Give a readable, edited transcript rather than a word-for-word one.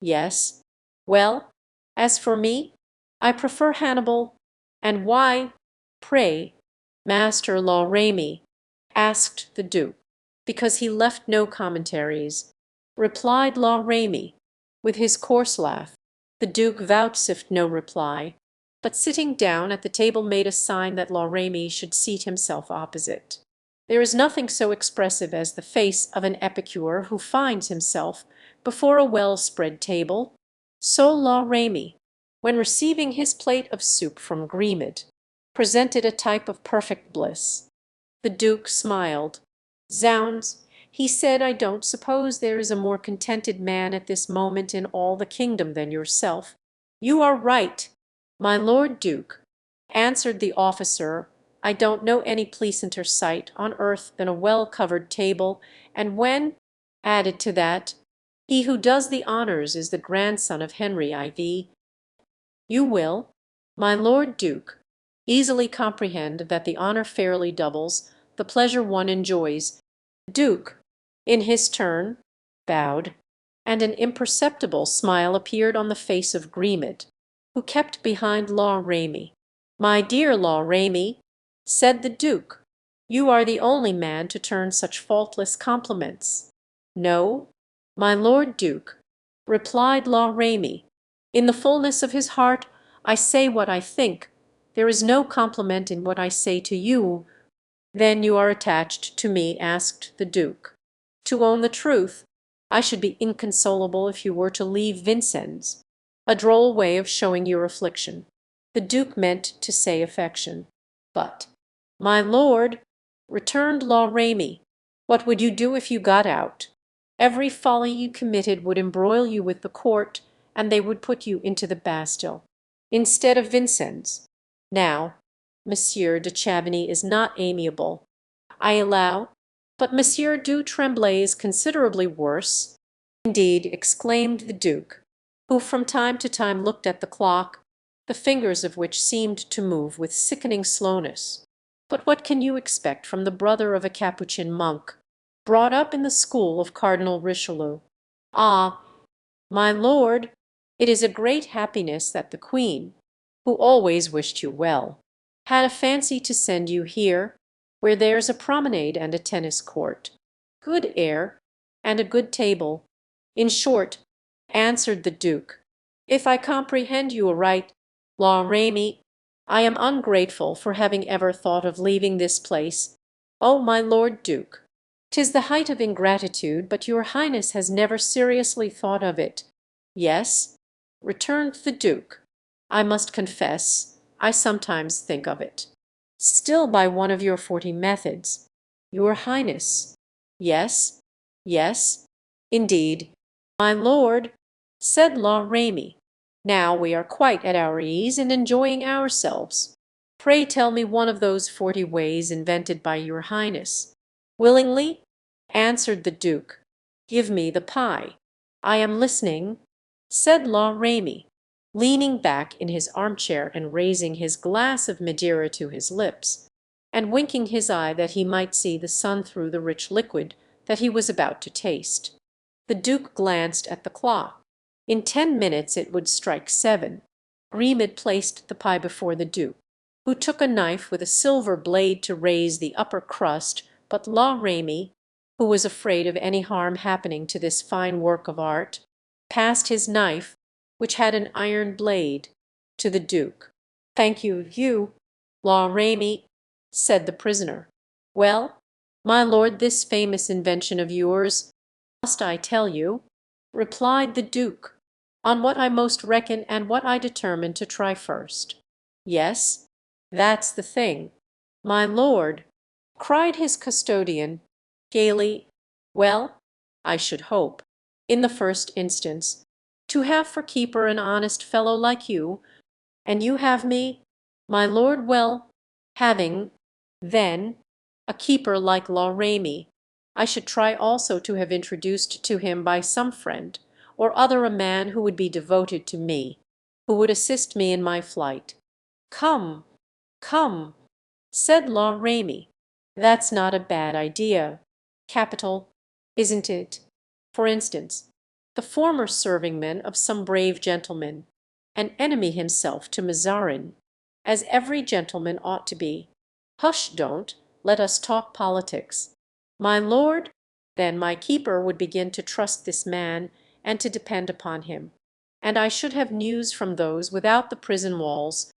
Yes. Well, as for me, I prefer Hannibal. And why, pray, Master La Ramee? Asked the Duke. Because he left no commentaries, replied La Ramee, with his coarse laugh. The Duke vouchsafed no reply, but sitting down at the table made a sign that La Ramee should seat himself opposite. There is nothing so expressive as the face of an epicure who finds himself before a well-spread table. So La Ramee, when receiving his plate of soup from Gremid, presented a type of perfect bliss. The Duke smiled. "Zounds," he said, "I don't suppose there is a more contented man at this moment in all the kingdom than yourself." "You are right, my Lord Duke," answered the officer. "I don't know any pleasanter sight on earth than a well-covered table, and when, added to that, he who does the honours is the grandson of Henry IV. You will, my Lord Duke, easily comprehend that the honour fairly doubles the pleasure one enjoys." The Duke, in his turn, bowed, and an imperceptible smile appeared on the face of Gremid, who kept behind La Ramee. "My dear La Ramee," said the Duke, "you are the only man to turn such faultless compliments." "No, my Lord Duke," replied La Ramee, "in the fulness of his heart I say what I think. There is no compliment in what I say to you." "Then you are attached to me?" asked the Duke. "To own the truth, I should be inconsolable if you were to leave Vincennes." A droll way of showing your affliction. The Duke meant to say affection. "But, my lord," returned La Ramee, "what would you do if you got out? Every folly you committed would embroil you with the court, and they would put you into the Bastille, instead of Vincennes. Now, Monsieur de Chavigny is not amiable, I allow, but Monsieur du Tremblay is considerably worse." "Indeed," exclaimed the Duke, who from time to time looked at the clock, the fingers of which seemed to move with sickening slowness. "But what can you expect from the brother of a Capuchin monk, brought up in the school of Cardinal Richelieu? Ah, my lord, it is a great happiness that the Queen, who always wished you well, had a fancy to send you here, where there's a promenade and a tennis court, good air, and a good table. In short," answered the Duke, "if I comprehend you aright, La Ramee, I am ungrateful for having ever thought of leaving this place. Oh, my Lord Duke, 'tis the height of ingratitude, but your Highness has never seriously thought of it." "Yes," returned the Duke, "I must confess I sometimes think of it." "Still by one of your 40 methods." "Your Highness." "Yes, yes, indeed, my lord," said La Ramee. "Now we are quite at our ease and enjoying ourselves. Pray tell me one of those 40 ways invented by your Highness." "Willingly," answered the Duke. "Give me the pie." "I am listening," said La Ramee, leaning back in his armchair and raising his glass of Madeira to his lips, and winking his eye that he might see the sun through the rich liquid that he was about to taste. The Duke glanced at the clock. In 10 minutes it would strike 7. Gremid placed the pie before the Duke, who took a knife with a silver blade to raise the upper crust, but La Ramee, who was afraid of any harm happening to this fine work of art, passed his knife, which had an iron blade, to the Duke. "Thank you, La Ramee," said the prisoner. "Well, my lord, this famous invention of yours, must I tell you," replied the Duke, "on what I most reckon and what I determine to try first." "Yes, that's the thing, my lord," cried his custodian, gaily. "Well, I should hope, in the first instance, to have for keeper an honest fellow like you, and you have me, my lord. Well, having, then, a keeper like La Ramee, I should try also to have introduced to him by some friend or other a man who would be devoted to me, who would assist me in my flight." "Come, come," said La Ramee, "that's not a bad idea. Capital, isn't it? For instance, the former servingman of some brave gentleman, an enemy himself to Mazarin, as every gentleman ought to be. Hush, don't let us talk politics. My lord, then my keeper would begin to trust this man and to depend upon him, and I should have news from those without the prison walls